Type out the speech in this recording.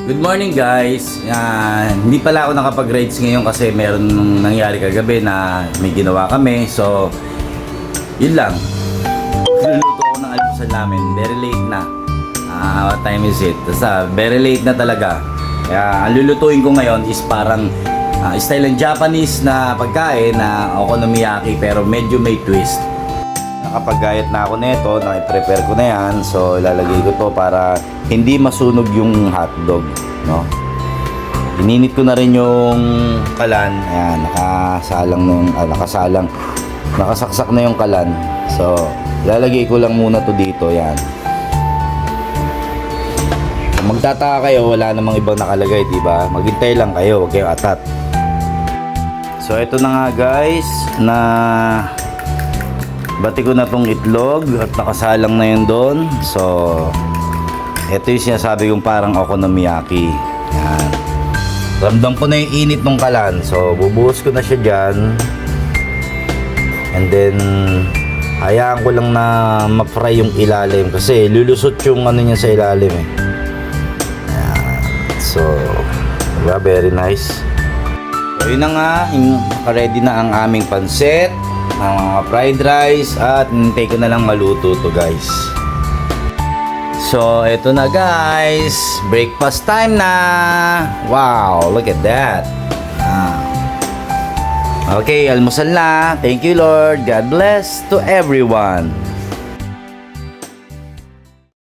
Good morning guys. Hindi pala ako nakapag-rides ngayon kasi meron nung nangyari kagabi na may ginawa kami. So, yun lang. Luluto ako ng almusal namin. Very late na. What time is it? Basta, very late na talaga. Kaya, ang lulutuin ko ngayon is parang style ng Japanese na pagkain na okonomiyaki pero medyo may twist. Nakapag-gayat na ako nito, naki-prepare ko na yan. So, ilalagay ko to para hindi masunog yung hotdog, no? Ininit ko na rin yung kalan. Ayan, nakasaksak na yung kalan. So, ilalagay ko lang muna to dito, yan. Kung magtataka kayo, wala namang ibang nakalagay, diba? Maghintay lang kayo, huwag kayo atat. So, ito na nga guys, na bati ko na tong itlog at nakasalang na yun doon. So, ito yung sinasabi kong parang okonomiyaki. Yan. Ramdam ko na yung init ng kalan. So, bubuhos ko na siya dyan. And then, hayaan ko lang na ma-fry yung ilalim. Kasi lulusot yung ano niya sa ilalim eh. Yan. So, diba? Very nice. So, yun na nga. Ready na ang aming pansit, mga fried rice, at hintay ko na lang maluto to guys. So, eto na guys, breakfast time na. Wow, look at that. Okay, almusal na. Thank you Lord. God bless to everyone.